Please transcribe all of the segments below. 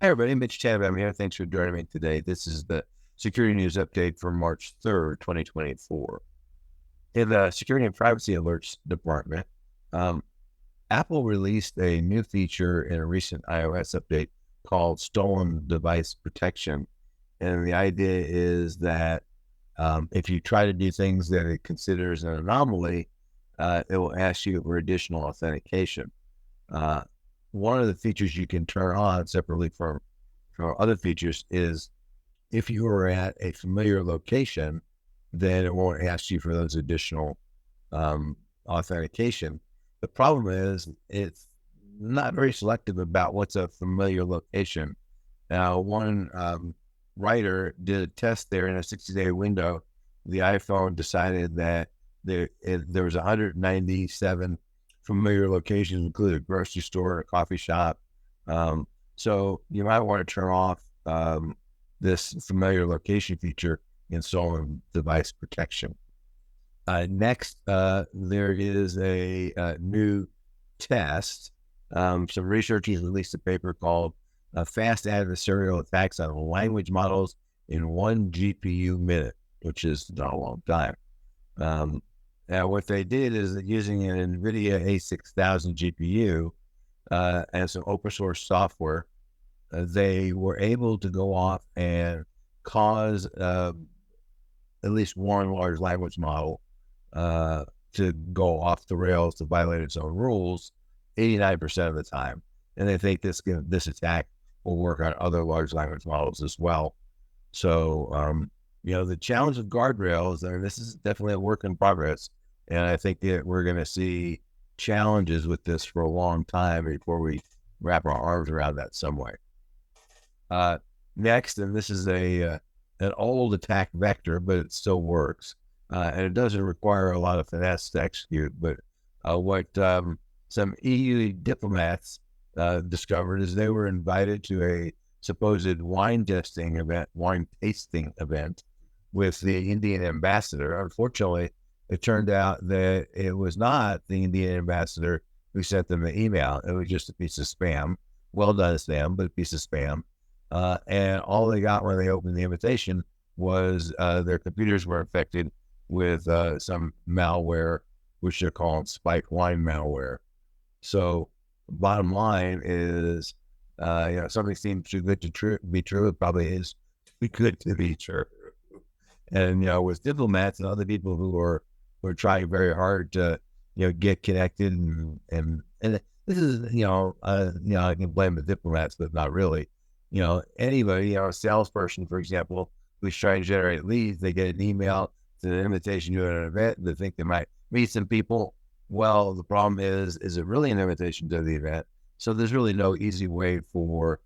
Hey everybody, Mitch Tanenbaum here. Thanks for joining me today. This is the security news update for March 3rd, 2024. In the security and privacy alerts department, um, Apple released a new feature in a recent iOS update called stolen device protection. And the idea is that if you try to do things that it considers an anomaly, it will ask you for additional authentication. Uh, One of the features you can turn on separately from other features is if you are at a familiar location, then it won't ask you for those additional um, authentication. The problem is it's not very selective about what's a familiar location. Now, one writer did a test there in a 60-day window. The iPhone decided that there was 197 familiar locations, including a grocery store, a coffee shop. So you might want to turn off this familiar location feature in stolen device protection. Next, there is a new test. Some researchers released a paper called Fast Adversarial Attacks on Language Models in 1 GPU Minute, which is not a long time. Now, what they did is using an NVIDIA A6000 GPU and some open source software, they were able to go off and cause at least one large language model to go off the rails, to violate its own rules 89% of the time. And they think this attack will work on other large language models as well. So, the challenge of guardrails, and this is definitely a work in progress. And I think that we're going to see challenges with this for a long time before we wrap our arms around that some way. Next, and this is an old attack vector, but it still works. And it doesn't require a lot of finesse to execute. But what some EU diplomats discovered is they were invited to a supposed wine tasting event with the Indian ambassador. Unfortunately, it turned out that it was not the Indian ambassador who sent them the email. It was just a piece of spam. Well done, spam, but a piece of spam. And all they got when they opened the invitation was their computers were infected with some malware, which they're calling spike wine malware. So bottom line is, something seems too good to be true. It probably is too good to be true. And, with diplomats and other people who are trying very hard to, get connected and this is, I can blame the diplomats, but not really. Anybody, a salesperson, for example, who's trying to generate leads, they get an email to an invitation to an event. They think they might meet some people. Well, the problem is it really an invitation to the event? So there's really no easy way for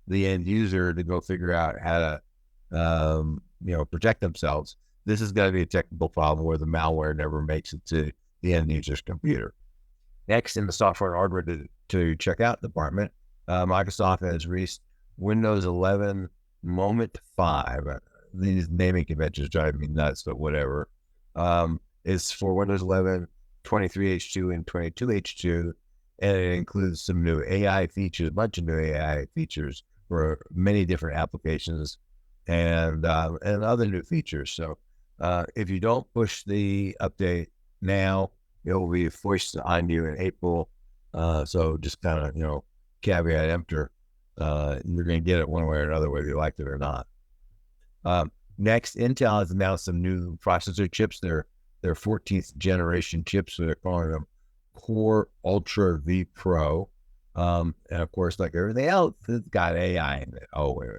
the end user to go figure out how to, protect themselves. This is going to be a technical problem where the malware never makes it to the end user's computer. Next, in the software and hardware to check out department, Microsoft has released Windows 11 Moment 5. These naming conventions drive me nuts, but whatever. It's for Windows 11, 23H2 and 22H2, and it includes some new AI features, a bunch of new AI features for many different applications and other new features. So if you don't push the update now, it will be forced on you in April. So just kind of, caveat emptor. You're going to get it one way or another, whether you like it or not. Next, Intel has announced some new processor chips. Their 14th generation chips, so they're calling them Core Ultra V Pro. And of course, like everything else, it's got AI in it. Oh, wait.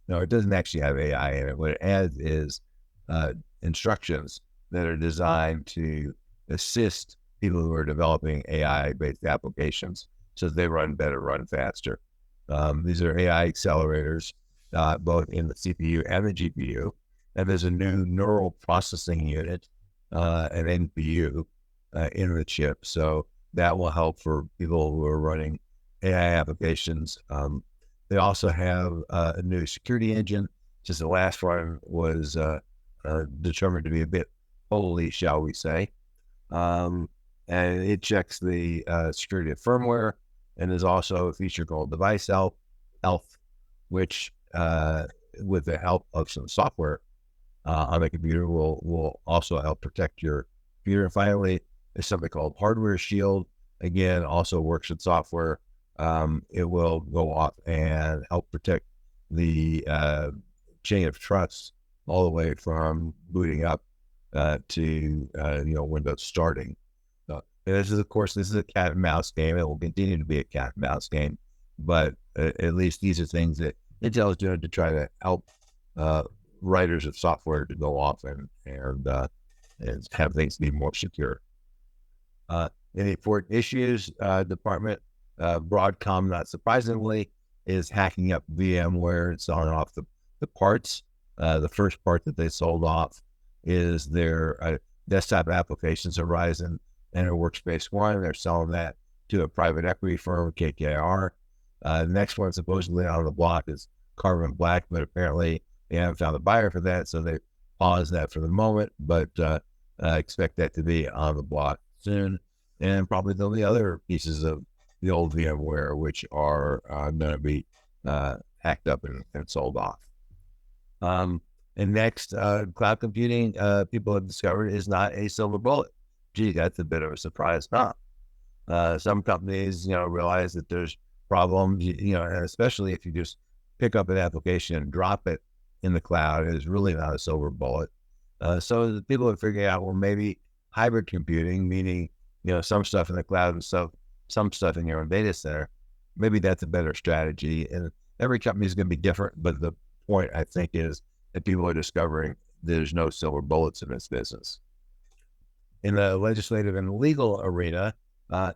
No, it doesn't actually have AI in it. What it adds is instructions that are designed to assist people who are developing AI-based applications so they run better, run faster. These are AI accelerators, both in the CPU and the GPU. And there's a new neural processing unit, an NPU, in the chip. So that will help for people who are running AI applications. They also have a new security engine. Just the last one was determined to be a bit holy, shall we say. And it checks the security of firmware. And there's also a feature called Device Health, which with the help of some software on the computer will also help protect your computer. And finally, there's something called Hardware Shield. Again, also works with software. It will go off and help protect the chain of trust all the way from booting up to Windows starting. So this is, of course, this is a cat and mouse game. It will continue to be a cat and mouse game, but at least these are things that Intel is doing to try to help writers of software to go off and have things be more secure. In the important issues department, Broadcom, not surprisingly, is hacking up VMware and selling off the parts. The first part that they sold off is their desktop applications, Horizon and a Workspace ONE. They're selling that to a private equity firm, KKR. The next one supposedly on the block is Carbon Black, but apparently they haven't found a buyer for that, so they paused that for the moment, but expect that to be on the block soon. And probably there'll be other pieces of the old VMware which are going to be hacked up and sold off. And next, cloud computing, people have discovered, is not a silver bullet. Gee, that's a bit of a surprise, huh? Some companies, realize that there's problems, and especially if you just pick up an application and drop it in the cloud, it is really not a silver bullet. So the people are figuring out, well, maybe hybrid computing, meaning, some stuff in the cloud and some stuff in your own data center, maybe that's a better strategy. And every company is going to be different, but the point, I think, is that people are discovering there's no silver bullets in this business. In the legislative and legal arena,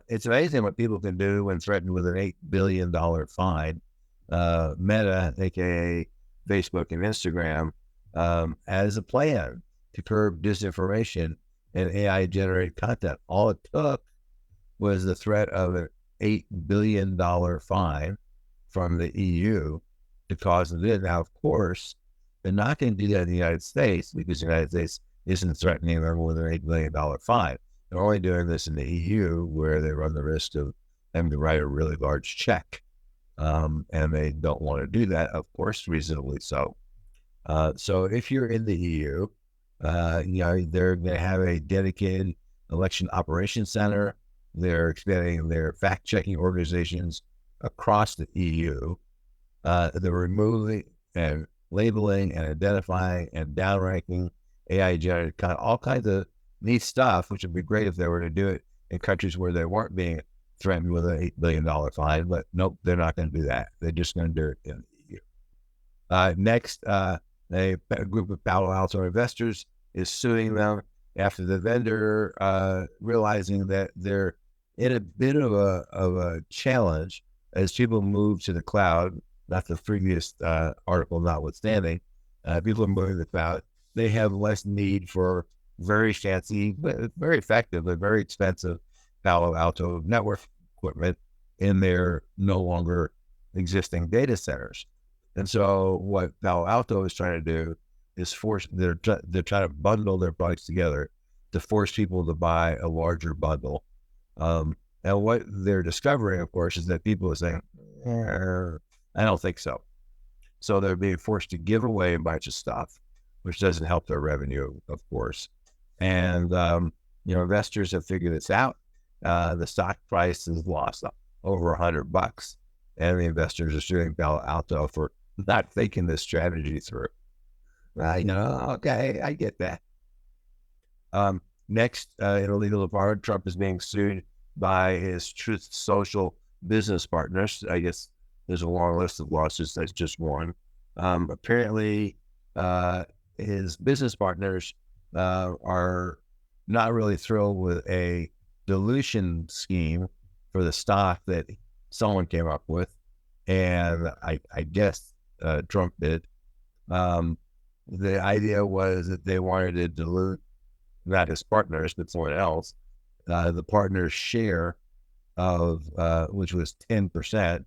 it's amazing what people can do when threatened with an $8 billion fine. Meta, aka Facebook and Instagram, has a plan to curb disinformation and AI-generated content. All it took was the threat of an $8 billion fine from the EU to cause it. Now, of course, they're not going to do that in the United States because the United States isn't threatening them with an $8 billion fine. They're only doing this in the EU, where they run the risk of having to write a really large check. And they don't want to do that, of course, reasonably so. So if you're in the EU, they're going to have a dedicated election operations center. They're expanding their fact-checking organizations across the EU. They're removing and labeling and identifying and downranking AI-generated content, all kinds of neat stuff, which would be great if they were to do it in countries where they weren't being threatened with an $8 billion fine. But nope, they're not going to do that. They're just going to do it in the EU. Next, a group of Palo Alto investors is suing them after the vendor realizing that they're in a bit of a challenge as people move to the cloud. Not the previous article notwithstanding, people are moving to the cloud. They have less need for very fancy, but very effective, but very expensive Palo Alto network equipment in their no longer existing data centers. And so what Palo Alto is trying to do is they're trying to bundle their products together to force people to buy a larger bundle. And what they're discovering, of course, is that people are saying, I don't think so. So they're being forced to give away a bunch of stuff, which doesn't help their revenue, of course. And, investors have figured this out. The stock price has lost over $100, and the investors are suing Palo Alto for not thinking this strategy through. Okay, I get that. Next, in the legal department, Trump is being sued by his Truth Social business partners. I guess there's a long list of lawsuits. That's just one. Apparently, his business partners are not really thrilled with a dilution scheme for the stock that someone came up with, and I guess Trump did. The idea was that they wanted to dilute not his partners, but someone else, the partner's share of which was 10%.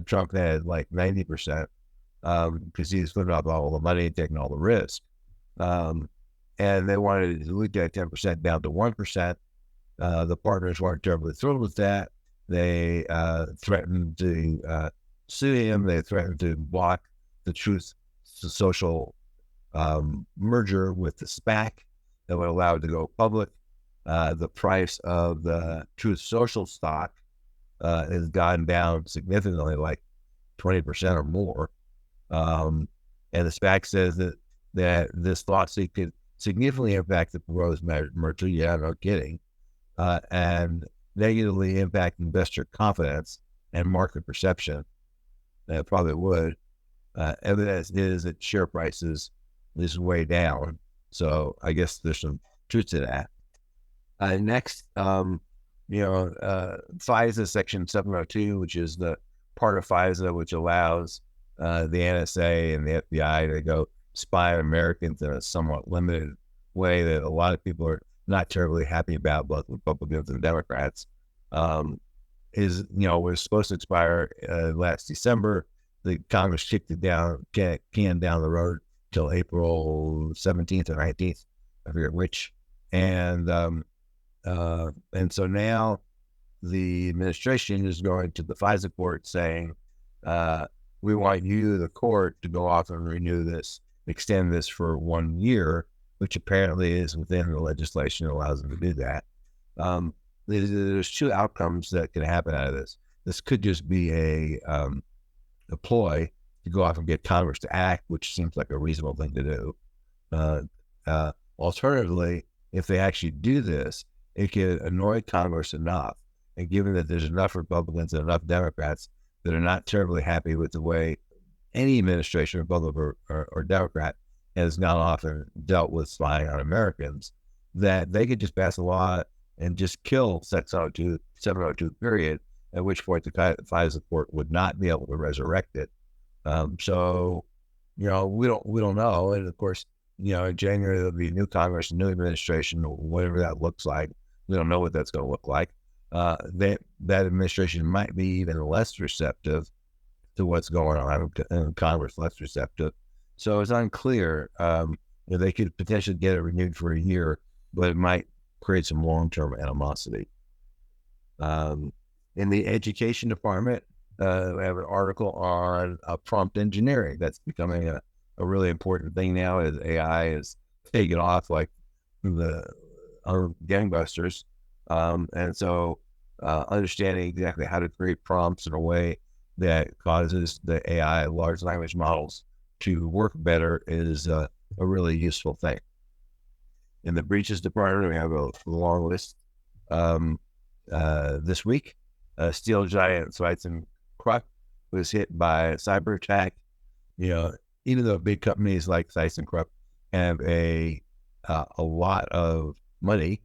Trump had like 90% because he was putting up all the money and taking all the risk. And they wanted to dilute that 10% down to 1%. The partners weren't terribly thrilled with that. They threatened to sue him. They threatened to block the Truth Social merger with the SPAC that would allow it to go public. The price of the Truth Social stock has gone down significantly, like 20% or more. And the SPAC says that this lawsuit could significantly impact the proposed merger. Yeah, no kidding. And negatively impact investor confidence and market perception. It probably would. Evidence is that share prices is way down. So I guess there's some truth to that. Next, FISA Section 702, which is the part of FISA which allows the NSA and the FBI to go spy on Americans in a somewhat limited way that a lot of people are not terribly happy about, both Republicans and Democrats, was supposed to expire last December. The Congress kicked it can down the road till April 17th or 19th, I forget which. And so now the administration is going to the FISA court saying, we want you, the court, to go off and renew this, extend this for 1 year, which apparently is within the legislation that allows them to do that. There's two outcomes that can happen out of this. This could just be a ploy to go off and get Congress to act, which seems like a reasonable thing to do. Alternatively, if they actually do this, it could annoy Congress enough, and given that there's enough Republicans and enough Democrats that are not terribly happy with the way any administration, Republican or Democrat, has gone off and dealt with spying on Americans, that they could just pass a law and just kill 702 period, at which point the FISA court would not be able to resurrect it. So, we don't know. And of course, in January, there'll be a new Congress, a new administration, whatever that looks like. We don't know what that's going to look like. That administration might be even less receptive to what's going on, and Congress less receptive. So it's unclear. They could potentially get it renewed for a year, but it might create some long-term animosity. In the education department, we have an article on prompt engineering. That's becoming a really important thing now as AI is taking off like our gangbusters. And so understanding exactly how to create prompts in a way that causes the AI, large language models, to work better is a really useful thing. In the breaches department, we have a long list. This week, steel giant ThyssenKrupp was hit by a cyber attack. Even though big companies like ThyssenKrupp have a lot of money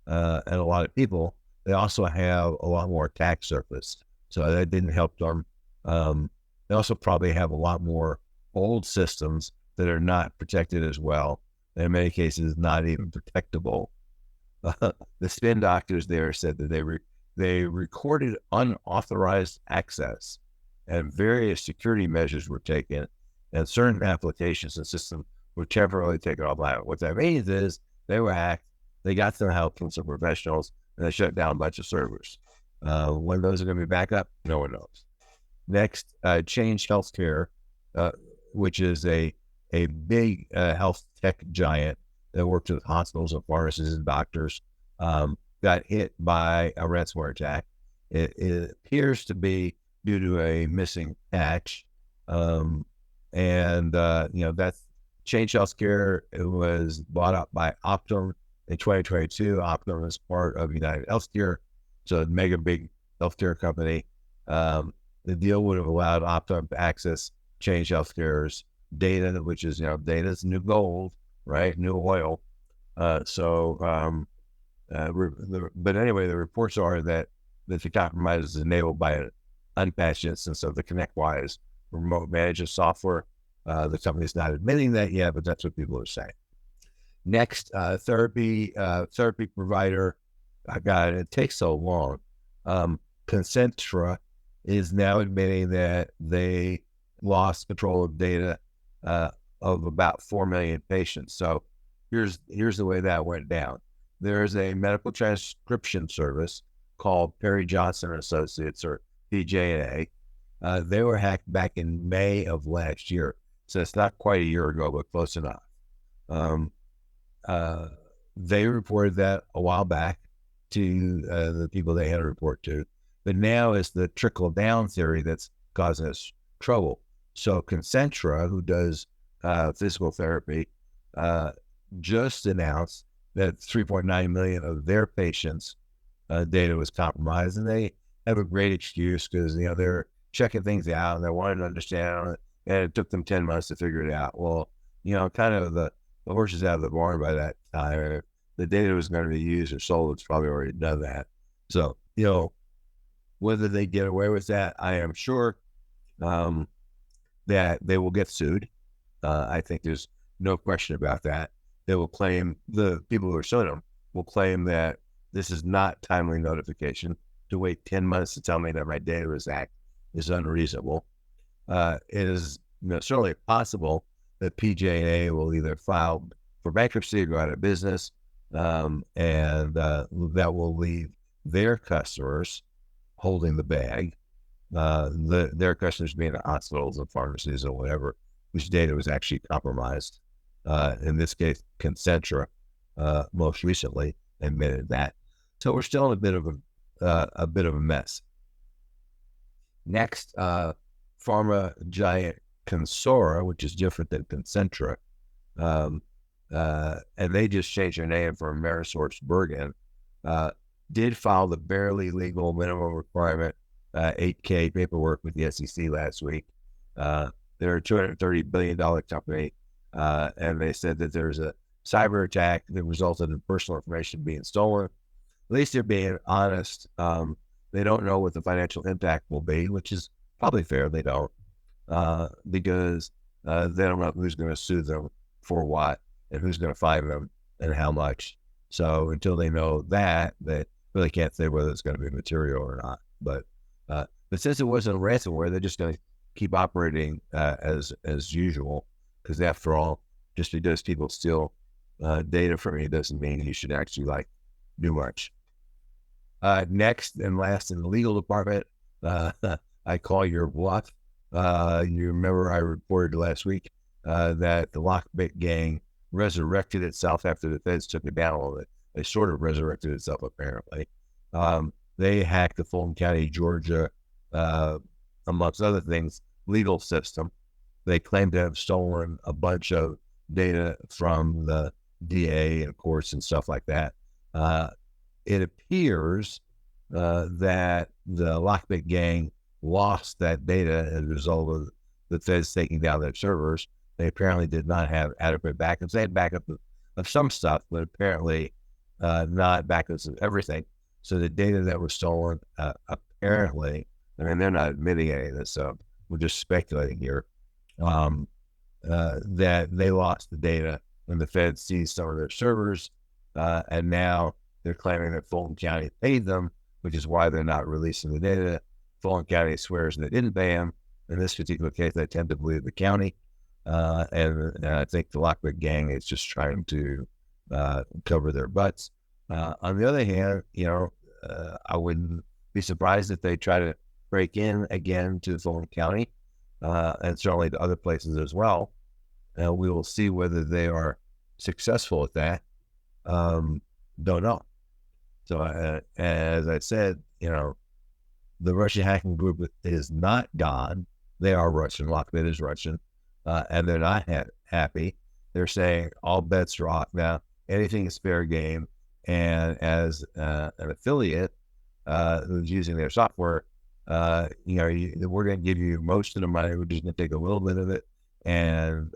and a lot of people, they also have a lot more attack surface. So that didn't help them. They also probably have a lot more old systems that are not protected as well. And in many cases, not even protectable. The spin doctors there said that they recorded unauthorized access, and various security measures were taken, and certain applications and systems were temporarily taken offline. What that means is they were hacked, they got some help from some professionals, and they shut down a bunch of servers. When those are going to be back up, no one knows. Next, Change Healthcare, which is a big health tech giant that works with hospitals and pharmacists and doctors, got hit by a ransomware attack. It appears to be due to a missing patch. That's Change Healthcare. It was bought up by Optum in 2022. Optum is part of United Healthcare, so a mega big healthcare company. The deal would have allowed Optum to access Change Healthcare's data, which is, data is new gold, right? New oil. But anyway, the reports are that the compromise is enabled by an unpatched instance of the ConnectWise remote management software. The company's not admitting that yet, but that's what people are saying. Next, therapy provider. God, it takes so long. Concentra is now admitting that they lost control of data of about 4 million patients. So here's the way that went down. There's a medical transcription service called Perry Johnson Associates, or PJ&A, They were hacked back in May of last year. So it's not quite a year ago, but close enough. Um, uh, they reported that a while back to the people they had to report to. But now it's the trickle down theory that's causing us trouble. So Concentra, who does physical therapy, just announced that 3.9 million of their patients' data was compromised, and they have a great excuse because they're checking things out and they wanted to understand it, and it took them 10 months to figure it out. Well, kind of the horse is out of the barn by that time. If the data was going to be used or sold, it's probably already done that. So, whether they get away with that, I am sure that they will get sued. I think there's no question about that. They will claim, the people who are suing them will claim that this is not timely notification. To wait 10 months to tell me that my data was hacked is unreasonable. It is certainly possible that PJ&A will either file for bankruptcy or go out of business, and that will leave their customers holding the bag. Their customers being the hospitals and pharmacies or whatever, whose data was actually compromised. In this case, Concentra, most recently admitted that. So we're still in a bit of a mess. Next, pharma giant Consora, which is different than Concentra, and they just changed their name from AmerisourceBergen, did file the barely legal minimum requirement 8K paperwork with the SEC last week. They're a $230 billion company, and they said that there's a cyber attack that resulted in personal information being stolen. At least they're being honest. They don't know what the financial impact will be, which is probably fair. They don't, because they don't know who's going to sue them for what and who's going to fine them and how much. So until they know that, they really can't say whether it's going to be material or not. But since it wasn't ransomware, they're just going to keep operating as usual, because after all, just because people steal data from you doesn't mean you should actually do much. Next and last in the legal department, I call your bluff. You remember I reported last week that the Lockbit gang resurrected itself after the feds took it down a little bit. They sort of resurrected itself, apparently. They hacked the Fulton County, Georgia, amongst other things, legal system. They claim to have stolen a bunch of data from the DA and courts and stuff like that. It appears that the Lockbit gang lost that data as a result of the feds taking down their servers. They apparently did not have adequate backups. They had backup of some stuff, but apparently not backups of everything. So the data that was stolen, apparently, they're not admitting any of this, so we're just speculating here, that they lost the data when the feds seized some of their servers, and now they're claiming that Fulton County paid them, which is why they're not releasing the data. Fulton County swears they didn't pay them. In this particular case, they tend to believe the county, and I think the Lockbit gang is just trying to cover their butts. On the other hand, I wouldn't be surprised if they try to break in again to Fulton County, and certainly to other places as well. We will see whether they are successful at that. Don't know. So as I said, the Russian hacking group is not gone. They are Russian. Lockbit is Russian, and they're not happy. They're saying all bets are off now. Anything is fair game. And as an affiliate who's using their software, we're going to give you most of the money. We're just going to take a little bit of it, and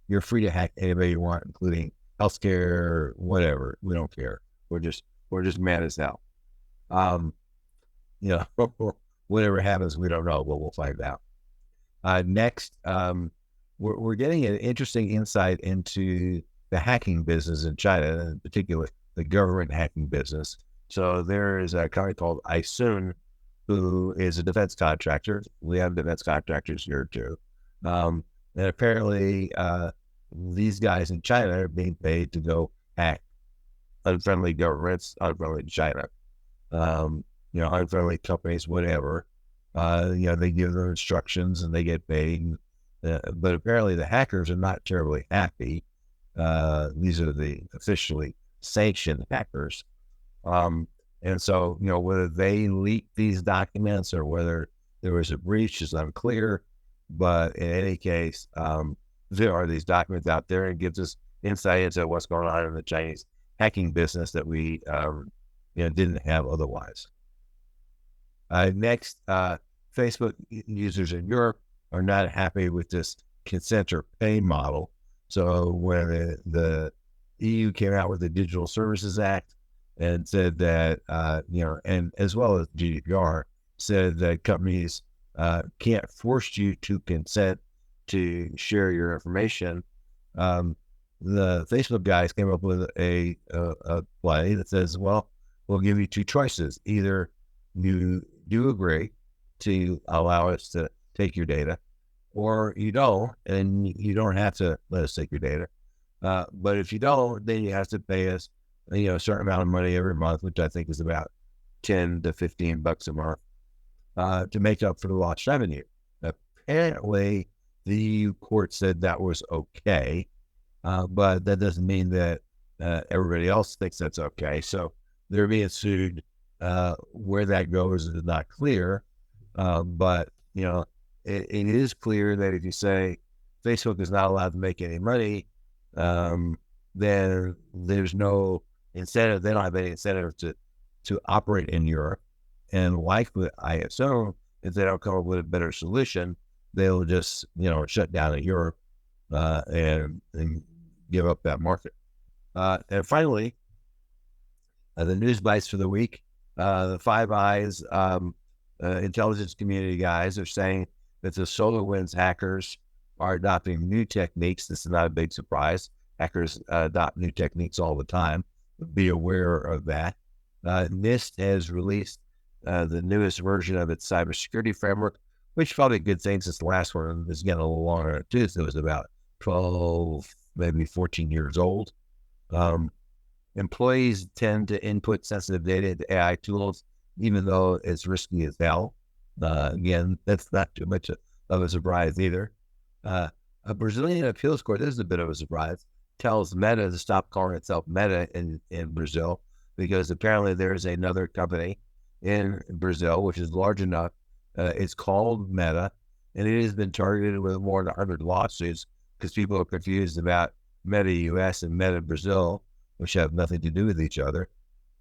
you're free to hack anybody you want, including healthcare, whatever. We don't care. We're just mad as hell. Whatever happens, we don't know, but we'll find out. Next, we're getting an interesting insight into the hacking business in China, and in particular, the government hacking business. So there is a company called Isun, who is a defense contractor. We have defense contractors here too. And apparently, these guys in China are being paid to go hack unfriendly governments, unfriendly China, unfriendly companies, whatever. They give them instructions and they get paid. But apparently the hackers are not terribly happy. These are the officially sanctioned hackers. And so, whether they leaked these documents or whether there was a breach is unclear. But in any case, there are these documents out there, and it gives us insight into what's going on in the Chinese hacking business that we didn't have otherwise. Next, Facebook users in Europe are not happy with this consent or pay model. So when the EU came out with the Digital Services Act and said that, and as well as GDPR, said that companies can't force you to consent to share your information. The Facebook guys came up with a play that says, well, we'll give you two choices. Either you do agree to allow us to take your data, or you don't, and you don't have to let us take your data. But if you don't, then you have to pay us, a certain amount of money every month, which I think is about $10 to $15 a month, to make up for the lost revenue. Apparently, the EU court said that was okay, but that doesn't mean that everybody else thinks that's okay. So they're being sued. Where that goes is not clear, but it is clear that if you say Facebook is not allowed to make any money, then there's no incentive. They don't have any incentive to operate in Europe. And likely, I assume, if they don't come up with a better solution, they'll just shut down in Europe and give up that market. And finally, the news bites for the week. The Five Eyes intelligence community guys are saying that the SolarWinds hackers are adopting new techniques. This is not a big surprise. Hackers adopt new techniques all the time. Be aware of that. NIST has released the newest version of its cybersecurity framework, which is probably a good thing since the last one is getting a little longer too. So it was about 12, maybe 14 years old. Employees tend to input sensitive data into AI tools, even though it's risky as hell. Again, that's not too much of a surprise either. A Brazilian appeals court, this is a bit of a surprise, tells Meta to stop calling itself Meta in Brazil, because apparently there's another company in Brazil which is large enough. It's called Meta, and it has been targeted with more than 100 lawsuits because people are confused about Meta US and Meta Brazil, which have nothing to do with each other.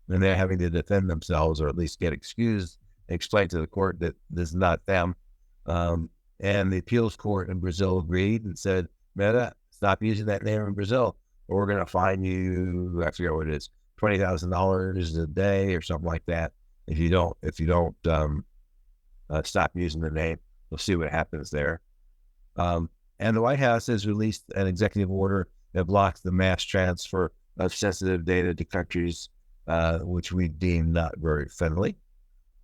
And they're having to defend themselves, or at least get excused, and explain to the court that this is not them. And the appeals court in Brazil agreed and said, Meta, stop using that name in Brazil, or we're going to fine you, I forget what it is, $20,000 a day or something like that. If you don't stop using the name, we'll see what happens there. And the White House has released an executive order that blocks the mass transfer of sensitive data to countries which we deem not very friendly.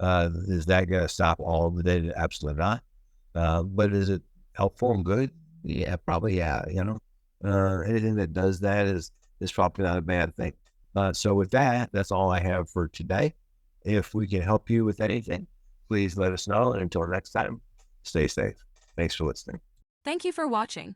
Is that going to stop all of the data? Absolutely not. But is it helpful and good? Yeah, probably. Yeah. Anything that does that is probably not a bad thing. So with that, that's all I have for today. If we can help you with anything, please let us know. And until next time, stay safe. Thanks for listening. Thank you for watching.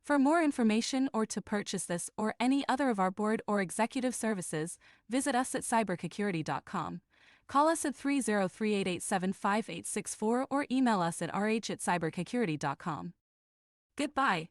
For more information or to purchase this or any other of our board or executive services, visit us at cybersecurity.com. Call us at 303-887-5864 or email us at rh@cybersecurity.com. Goodbye.